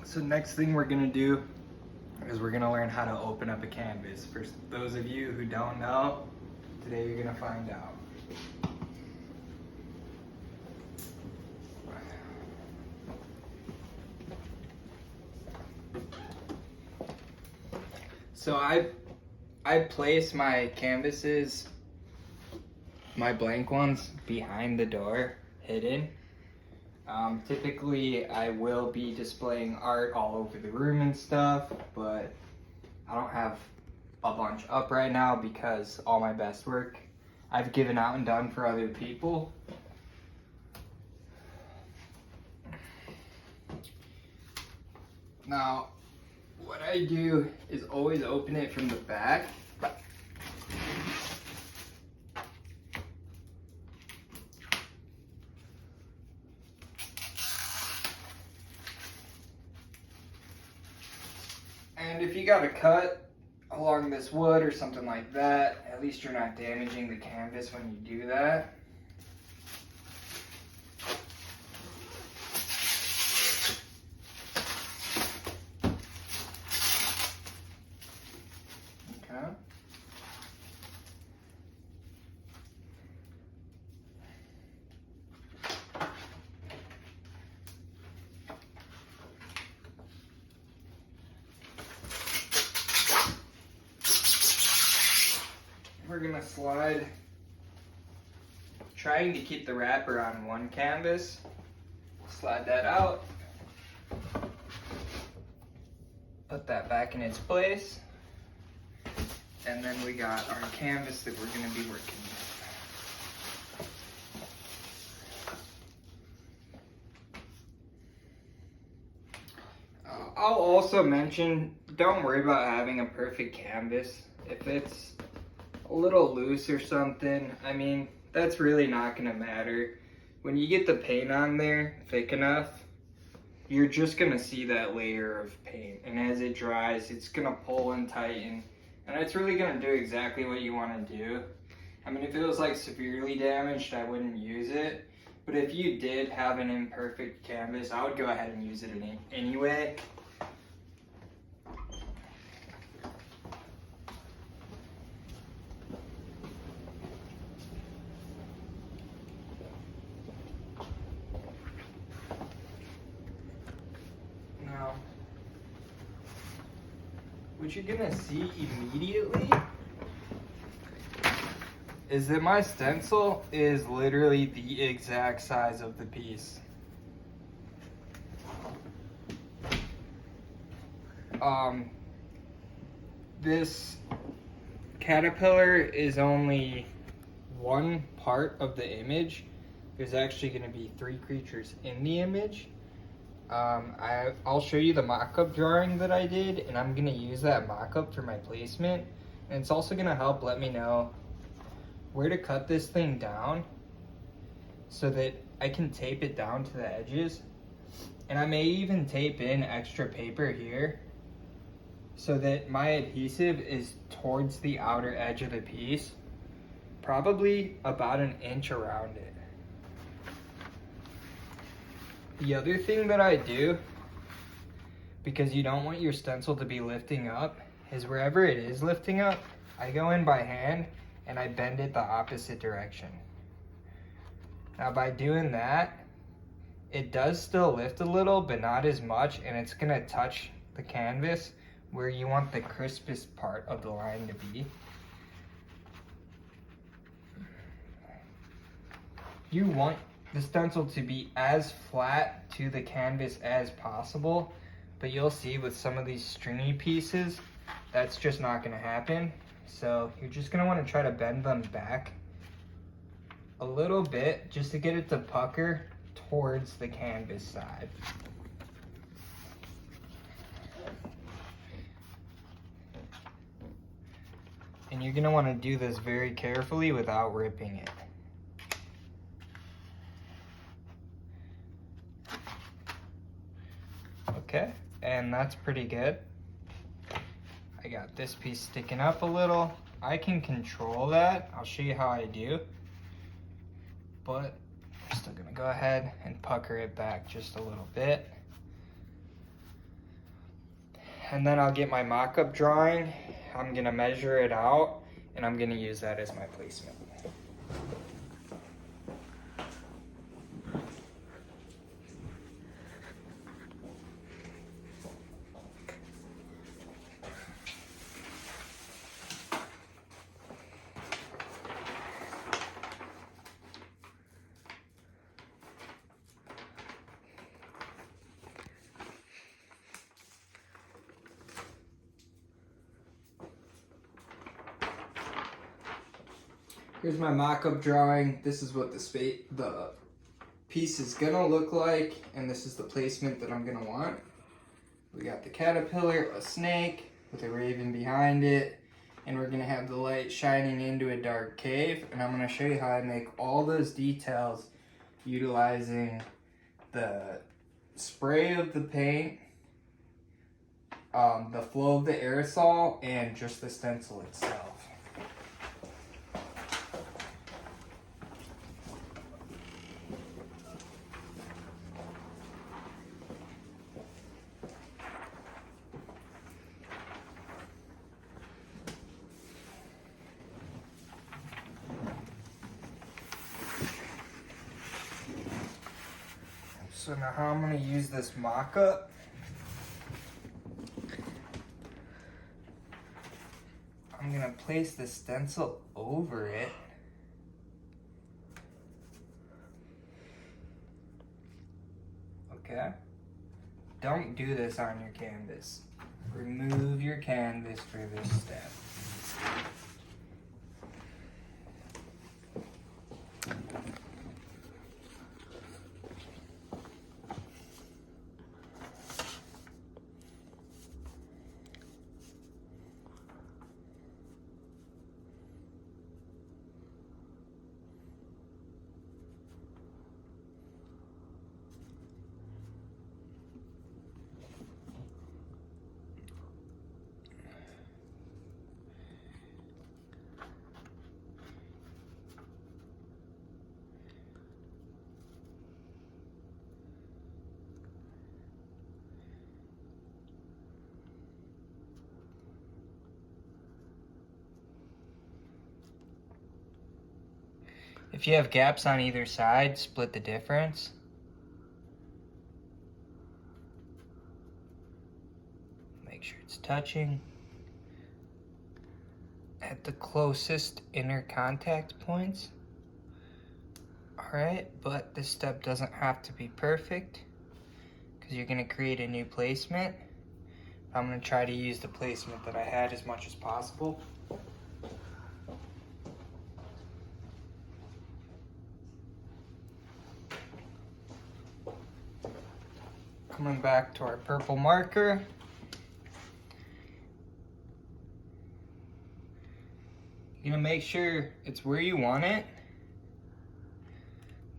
So next thing we're gonna do is we're gonna learn how to open up a canvas. For those of you who don't know, today you're gonna find out. So I place my canvases, my blank ones, behind the door, hidden. Typically, I will be displaying art all over the room and stuff, but I don't have a bunch up right now because all my best work I've given out and done for other people. Now, what I do is always open it from the back. And if you got a cut along this wood or something like that, at least you're not damaging the canvas when you do that. Okay. We're gonna slide, trying to keep the wrapper on one canvas. Slide that out. Put that back in its place. And then we got our canvas that we're gonna be working with. I'll also mention, don't worry about having a perfect canvas. If it's a little loose or something, I mean, that's really not gonna matter. When you get the paint on there thick enough, you're just gonna see that layer of paint. And as it dries, it's gonna pull and tighten. And it's really gonna do exactly what you wanna do. I mean, if it was like severely damaged, I wouldn't use it. But if you did have an imperfect canvas, I would go ahead and use it anyway. Now, what you're gonna see immediately is that my stencil is literally the exact size of the piece. This caterpillar is only one part of the image. There's actually going to be 3 creatures in the image. I'll show you the mock-up drawing that I did, and I'm going to use that mock-up for my placement. And it's also going to help let me know where to cut this thing down so that I can tape it down to the edges. And I may even tape in extra paper here so that my adhesive is towards the outer edge of the piece, probably about 1 inch around it. The other thing that I do, because you don't want your stencil to be lifting up, is wherever it is lifting up, I go in by hand and I bend it the opposite direction. Now by doing that, it does still lift a little, but not as much, and it's gonna touch the canvas where you want the crispest part of the line to be. You want the stencil to be as flat to the canvas as possible, but you'll see with some of these stringy pieces, that's just not gonna happen. So you're just gonna wanna try to bend them back a little bit just to get it to pucker towards the canvas side. And you're gonna wanna do this very carefully without ripping it. Okay, and that's pretty good. I got this piece sticking up a little. I can control that. I'll show you how I do. But I'm still gonna go ahead and pucker it back just a little bit. And then I'll get my mock-up drawing. I'm gonna measure it out and I'm gonna use that as my placement. Here's my mock-up drawing. This is what the piece is gonna look like, and this is the placement that I'm gonna want. We got the caterpillar, a snake with a raven behind it, and we're gonna have the light shining into a dark cave, and I'm gonna show you how I make all those details utilizing the spray of the paint, the flow of the aerosol, and just the stencil itself. So now how I'm going to use this mock-up, I'm going to place the stencil over it. Okay? Don't do this on your canvas. Remove your canvas for this step. If you have gaps on either side, split the difference. Make sure it's touching at the closest inner contact points. Alright, but this step doesn't have to be perfect because you're going to create a new placement. I'm going to try to use the placement that I had as much as possible. Coming back to our purple marker. You're gonna make sure it's where you want it.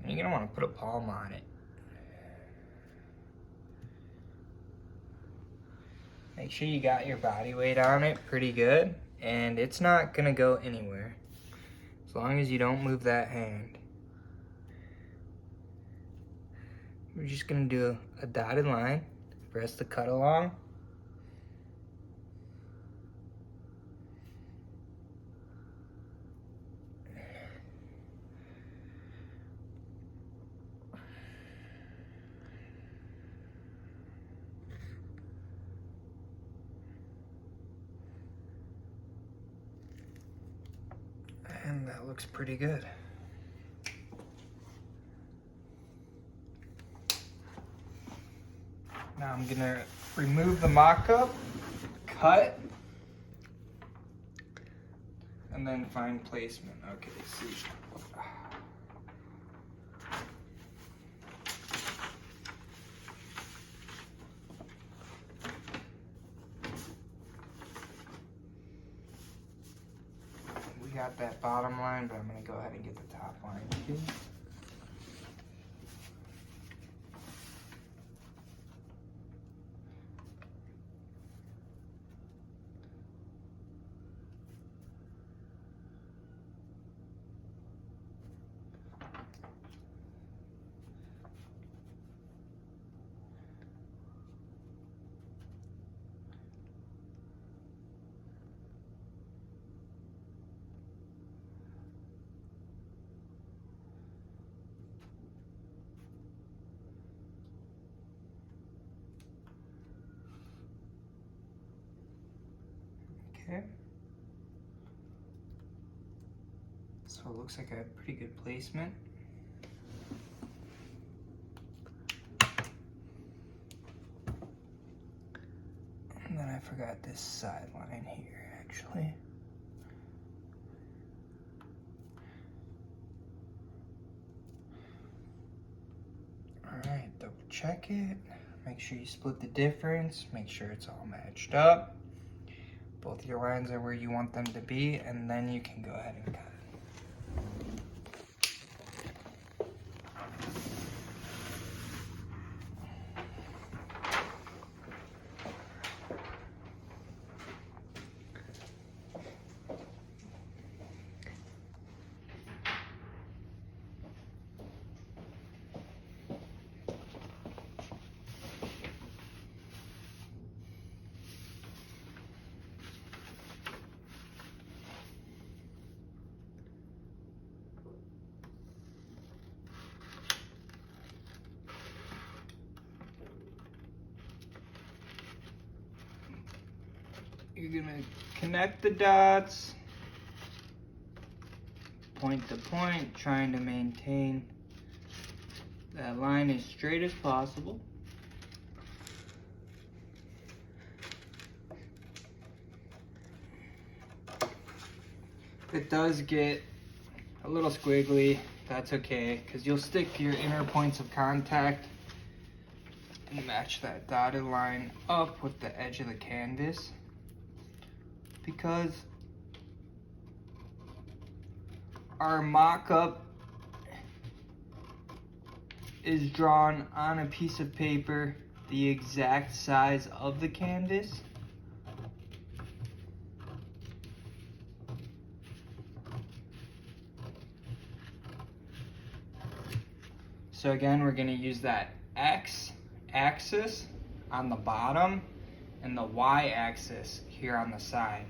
And you're gonna wanna put a palm on it. Make sure you got your body weight on it pretty good. And it's not gonna go anywhere as long as you don't move that hand. We're just gonna do a dotted line for us to cut along. And that looks pretty good. Now I'm gonna remove the mock-up, cut, and then find placement. Okay, see. We got that bottom line, but I'm gonna go ahead and get the top line too. Okay. So it looks like I have pretty good placement. And then I forgot this sideline here, actually. Alright, double check it. Make sure you split the difference. Make sure it's all matched up. Both your lines are where you want them to be, and then you can go ahead and cut it. You're gonna connect the dots, point to point, trying to maintain that line as straight as possible. It does get a little squiggly, that's okay, because you'll stick your inner points of contact and match that dotted line up with the edge of the canvas. Because our mock-up is drawn on a piece of paper the exact size of the canvas. So again, we're going to use that X axis on the bottom and the Y axis here on the side.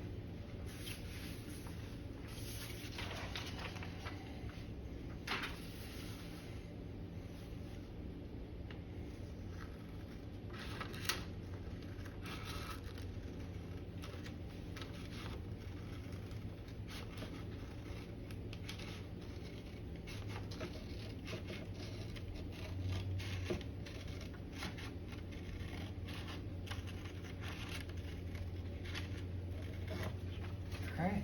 Alright,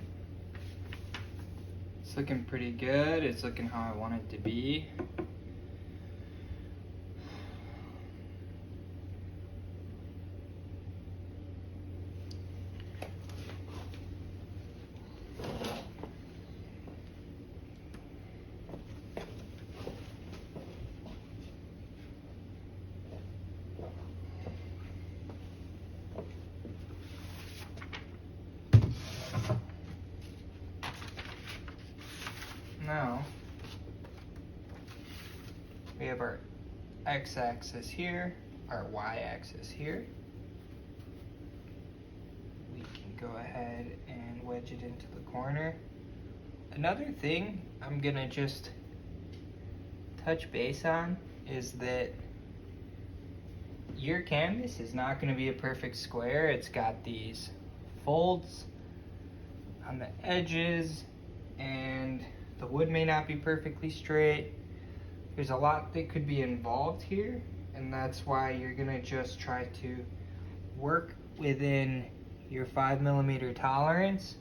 it's looking pretty good. It's looking how I want it to be. Now, we have our x-axis here, our y-axis here. We can go ahead and wedge it into the corner. Another thing I'm gonna just touch base on is that your canvas is not gonna be a perfect square. It's got these folds on the edges, and the wood may not be perfectly straight. There's a lot that could be involved here, and that's why you're gonna just try to work within your 5mm tolerance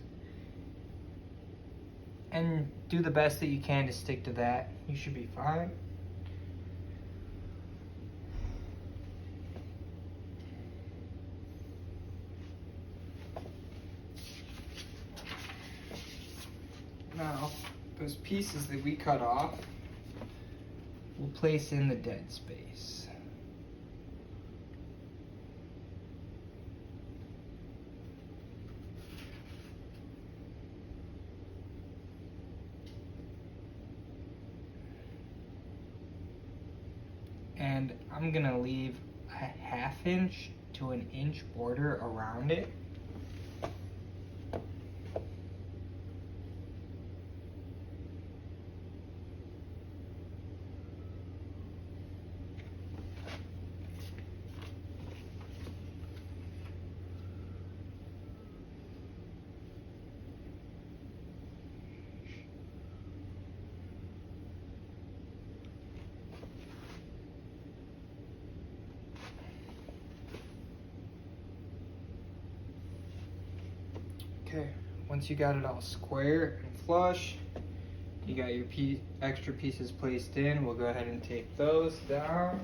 and do the best that you can to stick to that. You should be fine. Now, those pieces that we cut off, we'll place in the dead space. And I'm gonna leave a 1/2 inch to 1 inch border around it. once you got it all square and flush, you got your extra pieces placed in, we'll go ahead and tape those down.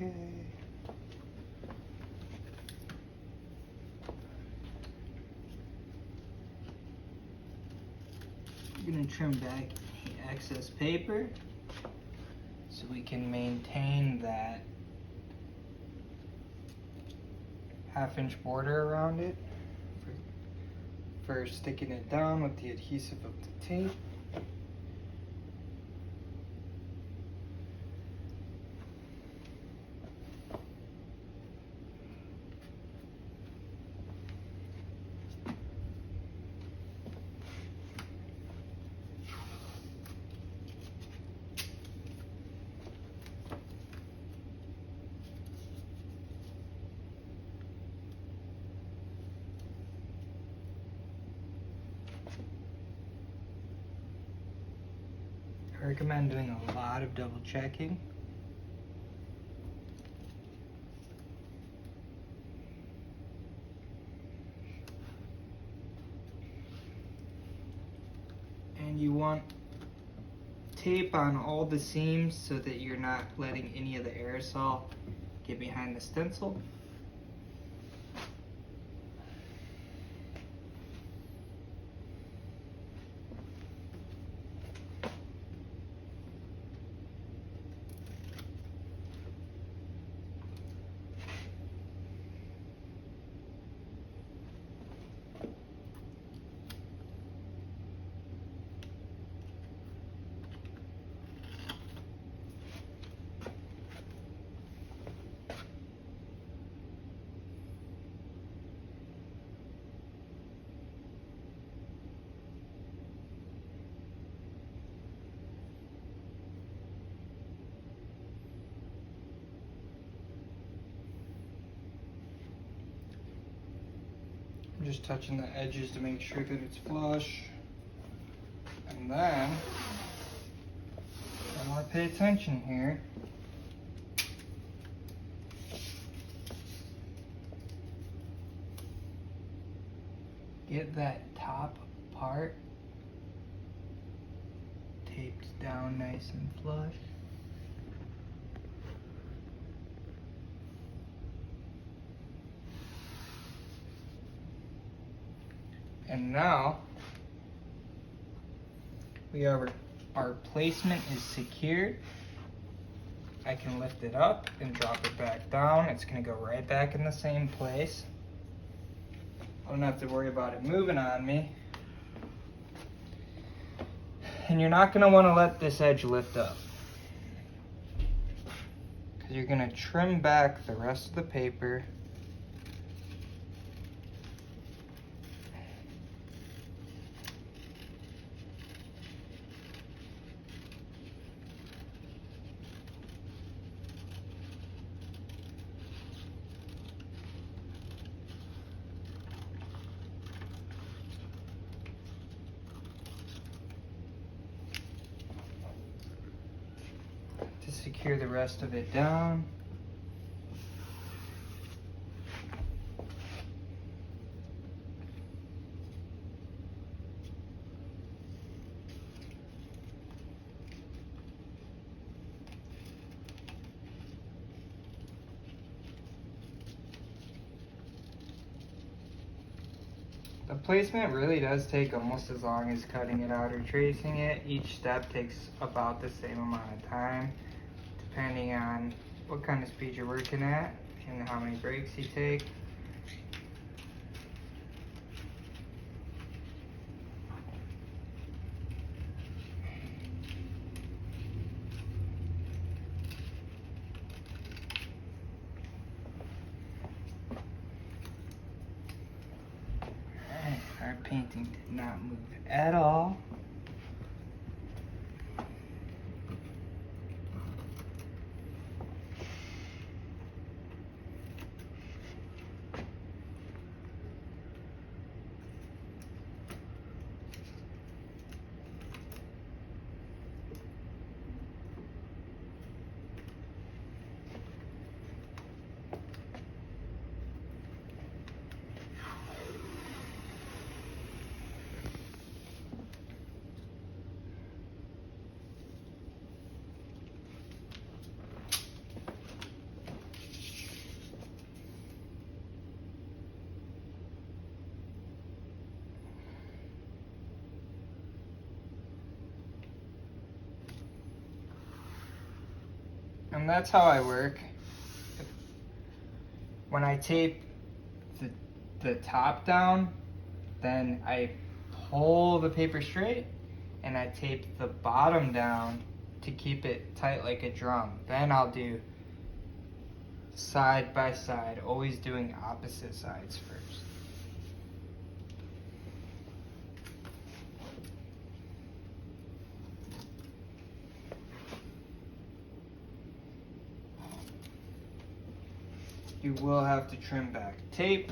Okay. I'm going to trim back the excess paper so we can maintain that 1/2 inch border around it for sticking it down with the adhesive of the tape. I recommend doing a lot of double checking. And you want tape on all the seams so that you're not letting any of the aerosol get behind the stencil. I'm just touching the edges to make sure that it's flush. And then, I want to pay attention here. Get that top part taped down nice and flush. And now our placement is secured. I can lift it up and drop it back down. It's gonna go right back in the same place. I don't have to worry about it moving on me. And you're not gonna wanna let this edge lift up, because you're gonna trim back the rest of the paper. To secure the rest of it down. The placement really does take almost as long as cutting it out or tracing it. Each step takes about the same amount of time, depending on what kind of speed you're working at and how many breaks you take. Our painting did not move at all. And that's how I work. When I tape the top down, then I pull the paper straight and I tape the bottom down to keep it tight like a drum. Then I'll do side by side, always doing opposite sides first. You will have to trim back tape.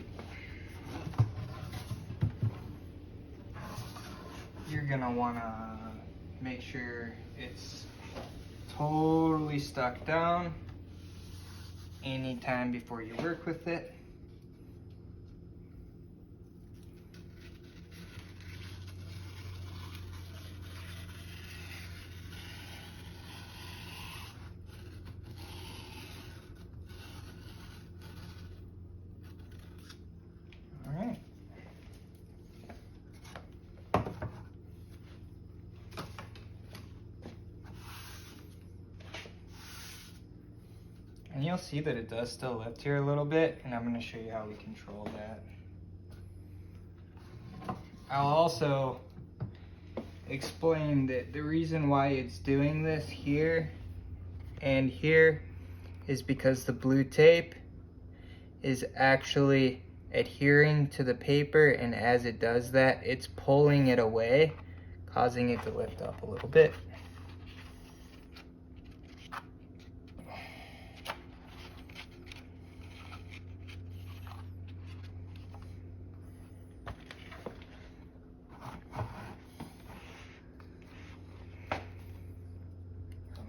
You're gonna wanna make sure it's totally stuck down anytime before you work with it. And you'll see that it does still lift here a little bit, and I'm going to show you how we control that. I'll also explain that the reason why it's doing this here and here is because the blue tape is actually adhering to the paper, and as it does that, it's pulling it away, causing it to lift up a little bit.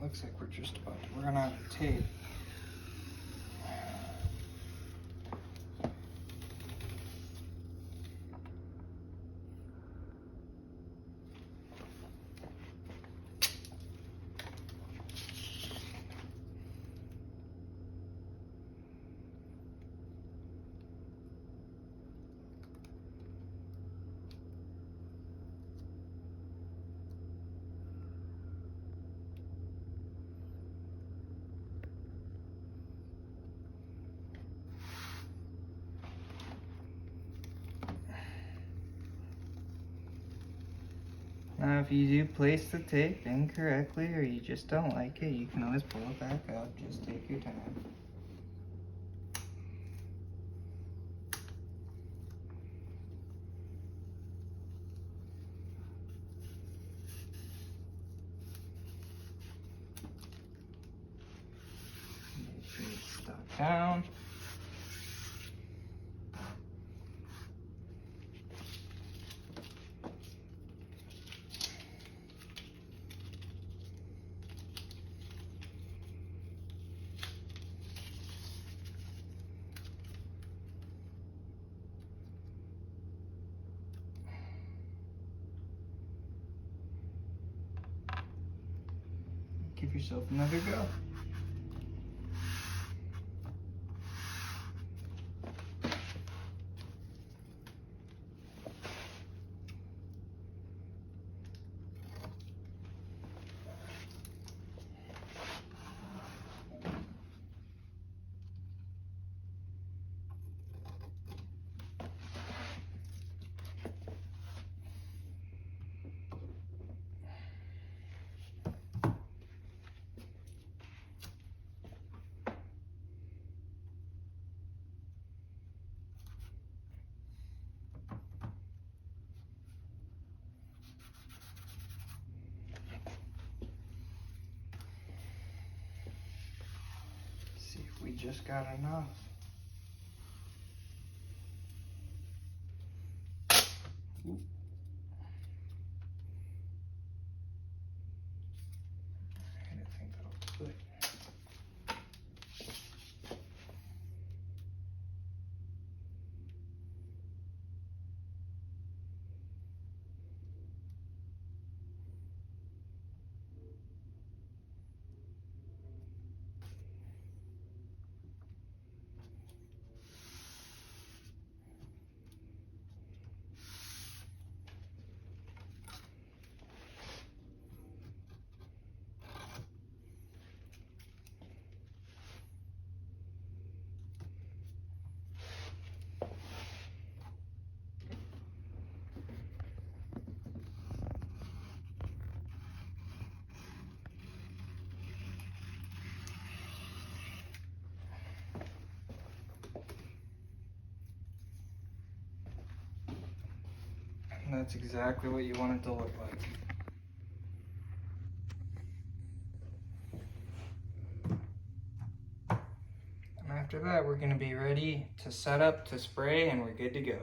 Looks like we're just about to run out of tape. Now, if you do place the tape incorrectly or you just don't like it, you can always pull it back up. Just take your time. Make sure it's stuck down. Give yourself another go. See if we just got enough. Ooh. I think that'll do it. And that's exactly what you want it to look like. And after that, we're going to be ready to set up to spray, and we're good to go.